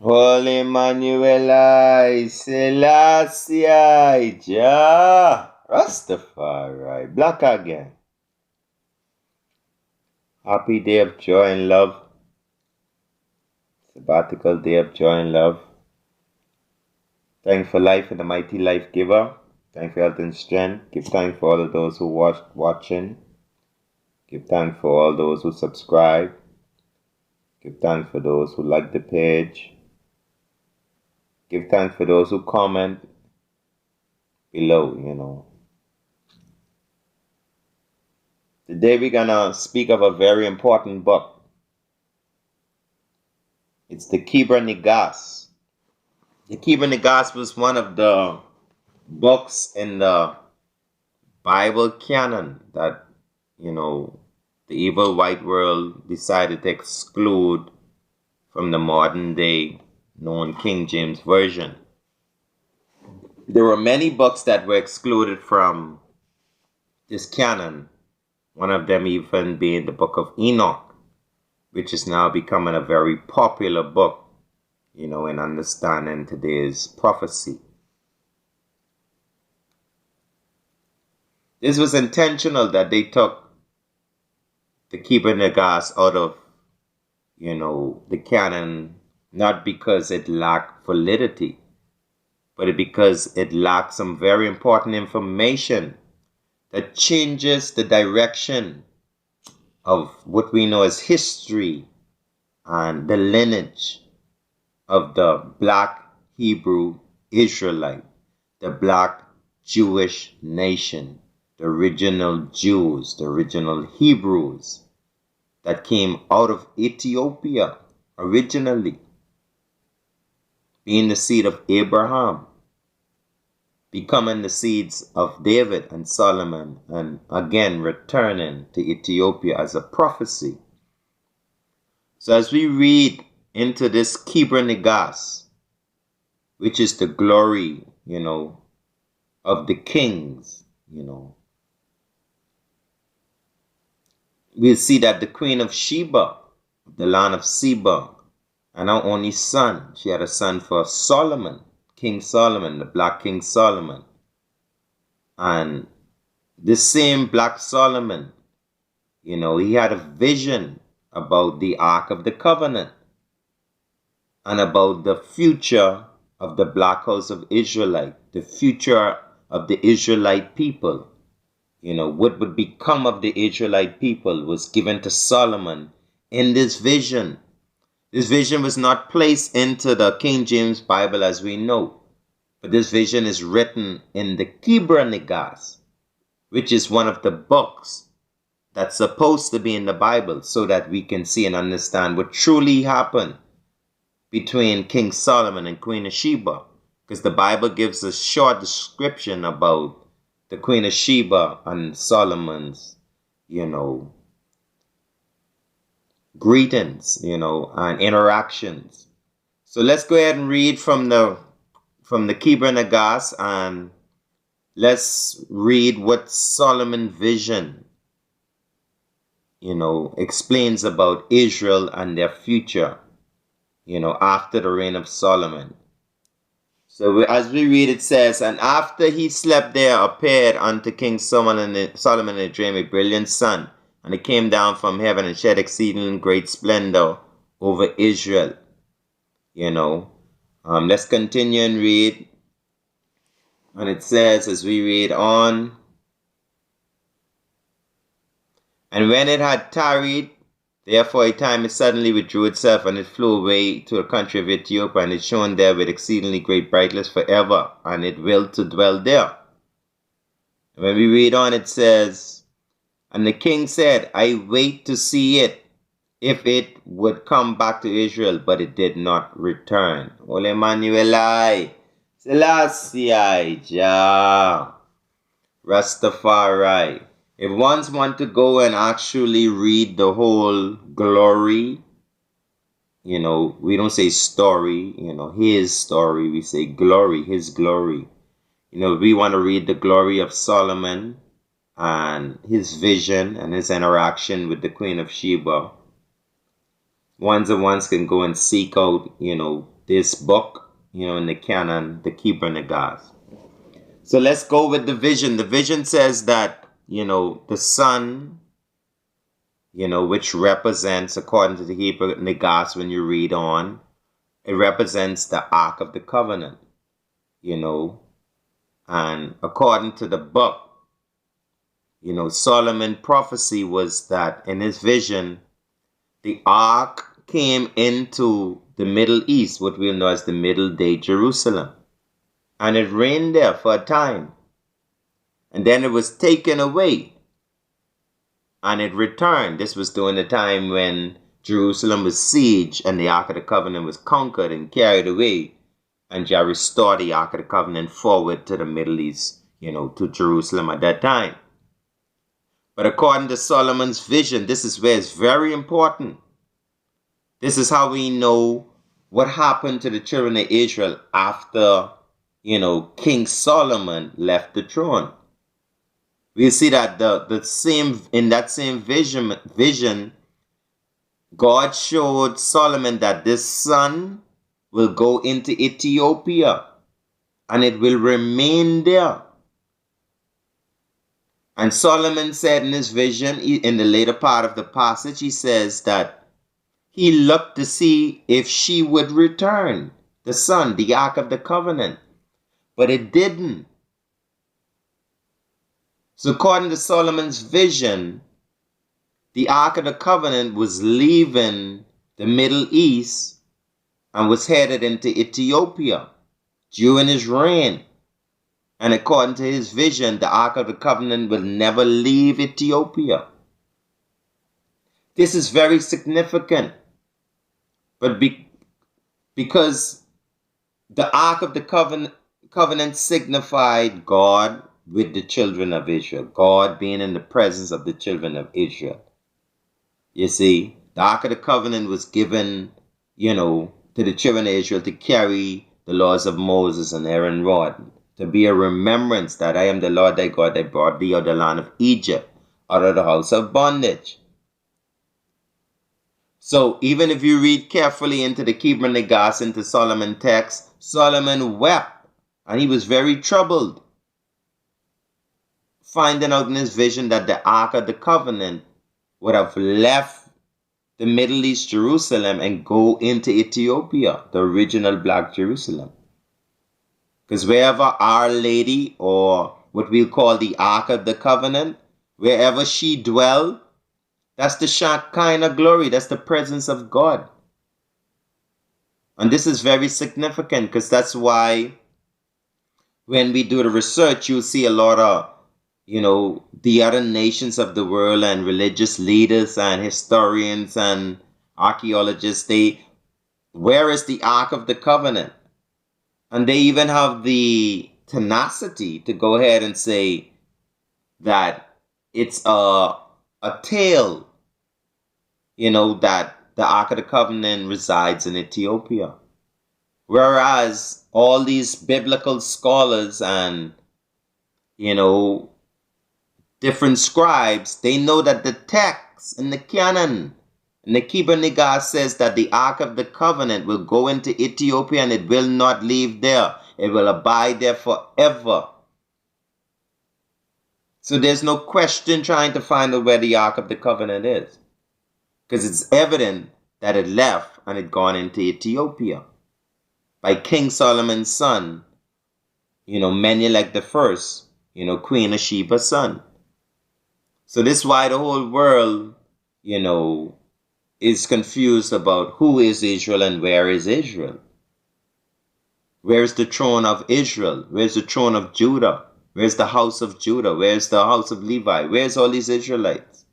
Holy Emmanuel, Selassie, Jah, Rastafari, black again. Happy day of joy and love. Sabbatical day of joy and love. Thanks for life and the mighty life giver. Thanks for health and strength. Give thanks for all of those who watching. Give thanks for all those who subscribe. Give thanks for those who like the page. Give thanks for those who comment below. Today we're gonna speak of a very important book. It's the Kibra Nagas. The Kibra Nagas was one of the books in the Bible canon that, the evil white world decided to exclude from the modern day known King James Version. There were many books that were excluded from this canon, one of them even being the Book of Enoch, which is now becoming a very popular book, in understanding today's prophecy. This was intentional that they took the Kibra Nagas out of, the canon, not because it lacked validity, but because it lacked some very important information that changes the direction of what we know as history and the lineage of the black Hebrew Israelite, the black Jewish nation, the original Jews, the original Hebrews that came out of Ethiopia originally, being the seed of Abraham, becoming the seeds of David and Solomon, and again returning to Ethiopia as a prophecy. So as we read into this Kibra Nagas, which is the glory, of the kings, we'll see that the Queen of Sheba, the land of Seba, and her only son, she had a son for Solomon, King Solomon, the black King Solomon. And this same black Solomon, he had a vision about the Ark of the Covenant and about the future of the black house of Israelite, the future of the Israelite people. What would become of the Israelite people was given to Solomon in this vision. This vision was not placed into the King James Bible as we know, but this vision is written in the Kibra Nagas, which is one of the books that's supposed to be in the Bible so that we can see and understand what truly happened between King Solomon and Queen of Sheba, because the Bible gives a short description about the Queen of Sheba and Solomon's, greetings, and interactions. So let's go ahead and read from the Kibra Nagas, and let's read what Solomon's vision, explains about Israel and their future, after the reign of Solomon. So as we read, it says, "And after he slept, there appeared unto King Solomon in a dream a brilliant sun, and it came down from heaven and shed exceeding great splendor over Israel." Let's continue and read. And it says, as we read on, "And when it had tarried, therefore a time it suddenly withdrew itself, and it flew away to the country of Ethiopia, and it shone there with exceedingly great brightness forever, and it willed to dwell there." And when we read on, it says, "And the king said, I wait to see it, if it would come back to Israel, but it did not return." Ole Emmanuel, Selassie, Jah, Rastafari. If one want to go and actually read the whole glory, we don't say story, his story, we say glory, his glory. We want to read the glory of Solomon and his vision and his interaction with the Queen of Sheba. Ones can go and seek out, this book, in the canon, the Keeper Nagas. So let's go with the vision. The vision says that, the sun, which represents, according to the Hebrew Nagas, when you read on, it represents the Ark of the Covenant, and according to the book, Solomon's prophecy was that in his vision, the Ark came into the Middle East, what we'll know as the Middle Day Jerusalem, and it reigned there for a time, and then it was taken away, and it returned. This was during the time when Jerusalem was sieged and the Ark of the Covenant was conquered and carried away, and Jah restored the Ark of the Covenant forward to the Middle East, to Jerusalem at that time. But according to Solomon's vision, this is where it's very important. This is how we know what happened to the children of Israel after, King Solomon left the throne. We see that in that same vision, God showed Solomon that this son will go into Ethiopia and it will remain there. And Solomon said in his vision, in the later part of the passage, he says that he looked to see if she would return, the son, the Ark of the Covenant, but it didn't. So according to Solomon's vision, the Ark of the Covenant was leaving the Middle East and was headed into Ethiopia during his reign. And according to his vision, the Ark of the Covenant will never leave Ethiopia. This is very significant. But because the Ark of the Covenant signified God with the children of Israel. God being in the presence of the children of Israel. You see, the Ark of the Covenant was given, to the children of Israel to carry the laws of Moses and Aaron rod, to be a remembrance that I am the Lord thy God that brought thee out of the land of Egypt, out of the house of bondage. So even if you read carefully into the Keeper Nagas, into Solomon's text, Solomon wept and he was very troubled, finding out in his vision that the Ark of the Covenant would have left the Middle East Jerusalem and go into Ethiopia, the original Black Jerusalem. Because wherever Our Lady, or what we'll call the Ark of the Covenant, wherever she dwelled, that's the Shekinah glory, that's the presence of God. And this is very significant because that's why when we do the research, you'll see a lot of, the other nations of the world and religious leaders and historians and archaeologists, where is the Ark of the Covenant? And they even have the tenacity to go ahead and say that it's a tale, that the Ark of the Covenant resides in Ethiopia. Whereas all these biblical scholars and, different scribes, they know that the text in the canon, and the Keeper Nagas says that the Ark of the Covenant will go into Ethiopia and it will not leave there. It will abide there forever. So there's no question trying to find out where the Ark of the Covenant is. Because it's evident that it left and it gone into Ethiopia by King Solomon's son, Menelik the first, Queen of Sheba's son. So this is why the whole world, is confused about who is Israel and where is Israel. Where is the throne of Israel? Where's the throne of Judah? Where's the house of Judah? Where's the house of Levi? Where's all these Israelites?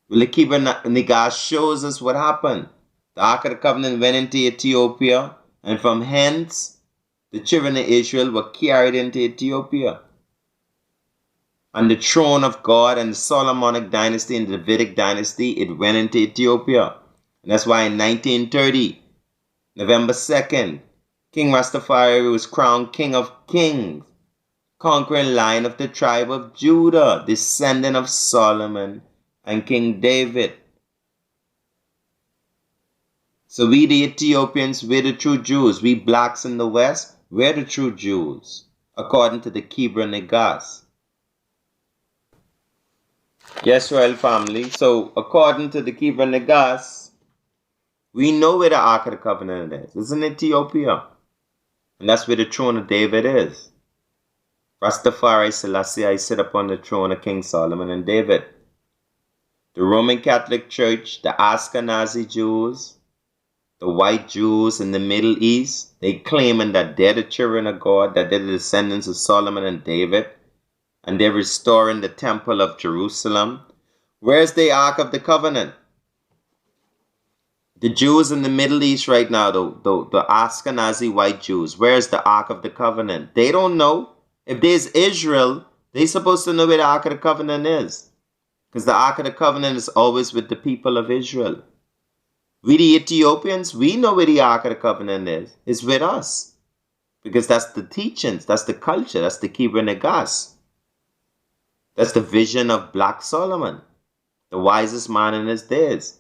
Well, the Keeper Nagas shows us what happened. The Ark of the Covenant went into Ethiopia, and from hence, the children of Israel were carried into Ethiopia. And the throne of God and the Solomonic dynasty and the Davidic dynasty, it went into Ethiopia. And that's why in 1930, November 2nd, King Rastafari was crowned King of Kings, conquering Lion of the tribe of Judah, descendant of Solomon and King David. So we the Ethiopians, we're the true Jews. We blacks in the West, we're the true Jews, according to the Kibra Negas. Yes, royal family. So according to the Kibra Negas, we know where the Ark of the Covenant is. It's in Ethiopia. And that's where the throne of David is. Rastafari Selassie, I sit upon the throne of King Solomon and David. The Roman Catholic Church, the Ashkenazi Jews, the white Jews in the Middle East, they claiming that they're the children of God, that they're the descendants of Solomon and David, and they're restoring the temple of Jerusalem. Where's the Ark of the Covenant? The Jews in the Middle East right now, the Ashkenazi white Jews, where's the Ark of the Covenant? They don't know. If there's Israel, they're supposed to know where the Ark of the Covenant is. Because the Ark of the Covenant is always with the people of Israel. We the Ethiopians, we know where the Ark of the Covenant is. It's with us. Because that's the teachings, that's the culture, that's the Kibra Negas. That's the vision of Black Solomon, the wisest man in his days.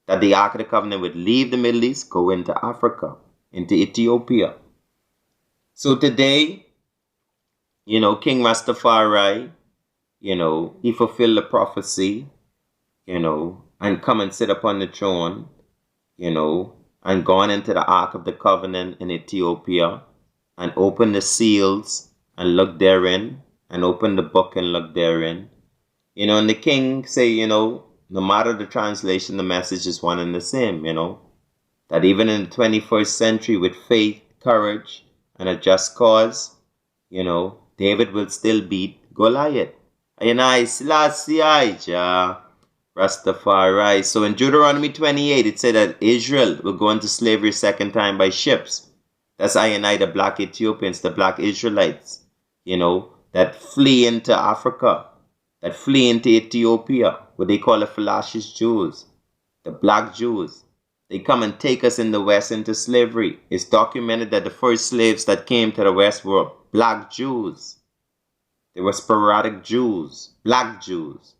That the Ark of the Covenant would leave the Middle East, go into Africa, into Ethiopia. So today, King Rastafari, he fulfilled the prophecy, and come and sit upon the throne, and gone into the Ark of the Covenant in Ethiopia, and open the seals and look therein, and open the book and look therein. And the king say, no matter the translation, the message is one and the same, that even in the 21st century with faith, courage, and a just cause, David will still beat Goliath. Rastafari. So in Deuteronomy 28, it said that Israel will go into slavery a second time by ships. That's the black Ethiopians, the black Israelites, that flee into Africa, that flee into Ethiopia, what they call the Falashish Jews, the black Jews. They come and take us in the West into slavery. It's documented that the first slaves that came to the West were black Jews. They were sporadic Jews, black Jews.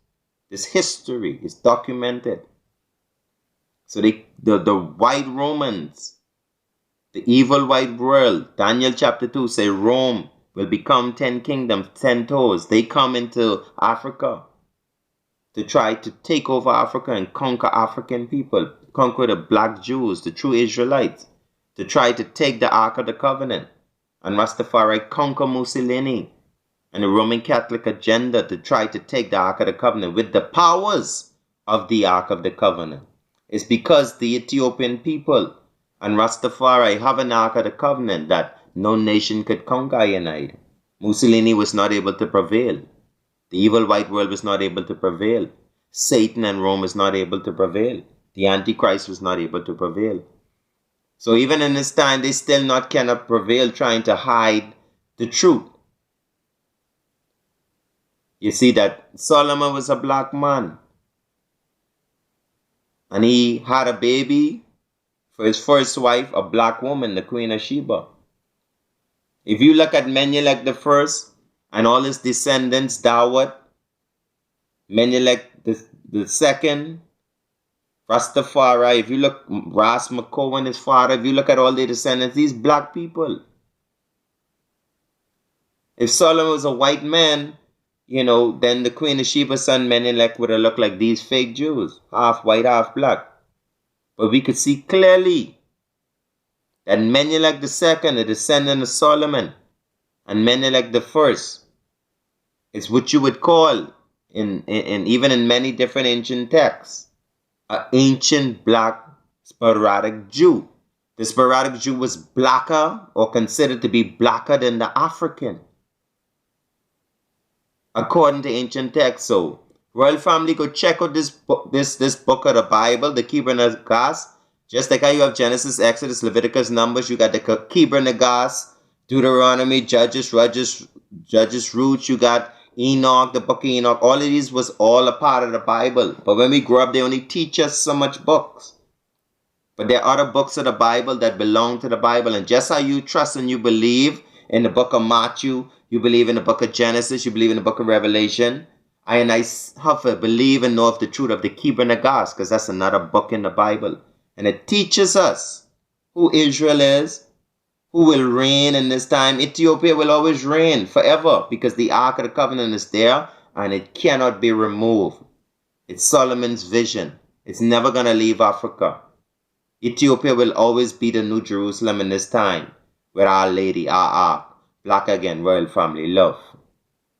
This history is documented. So the white Romans, the evil white world, Daniel chapter 2 say Rome will become 10 kingdoms, 10 toes. They come into Africa to try to take over Africa and conquer African people, conquer the black Jews, the true Israelites, to try to take the Ark of the Covenant. And Rastafari conquer Mussolini and the Roman Catholic agenda to try to take the Ark of the Covenant with the powers of the Ark of the Covenant. It's because the Ethiopian people and Rastafari have an Ark of the Covenant that no nation could conquer United. Mussolini was not able to prevail. The evil white world was not able to prevail. Satan and Rome was not able to prevail. The Antichrist was not able to prevail. So even in this time, they still cannot prevail trying to hide the truth. You see that Solomon was a black man. And he had a baby for his first wife, a black woman, the Queen of Sheba. If you look at Menelik the first and all his descendants, Dawit, Menelik the second, Rastafari, if you look, Ras Makoa and his father, if you look at all their descendants, these black people. If Solomon was a white man, then the Queen of Sheba's son Menelik would have looked like these fake Jews, half white, half black. But we could see clearly that Menelik the second, a descendant of Solomon, and Menelik the first, is what you would call, in even in many different ancient texts, an ancient black sporadic Jew. The sporadic Jew was blacker or considered to be blacker than the African, according to ancient texts. So, royal family, go check out this book of the Bible, the Kibra Negas. Just like how you have Genesis, Exodus, Leviticus, Numbers, you got the Kibra Negas, Deuteronomy, Judges, Ruth, you got Enoch, the book of Enoch. All of these was all a part of the Bible. But when we grow up, they only teach us so much books. But there are other books of the Bible that belong to the Bible. And just how you trust and you believe in the book of Matthew, you believe in the book of Genesis, you believe in the book of Revelation, I have to believe and know of the truth of the Kibra Negas, because that's another book in the Bible. And it teaches us who Israel is, who will reign in this time. Ethiopia will always reign forever because the Ark of the Covenant is there and it cannot be removed. It's Solomon's vision. It's never going to leave Africa. Ethiopia will always be the New Jerusalem in this time with Our Lady, our Ark. Black again, royal family, love.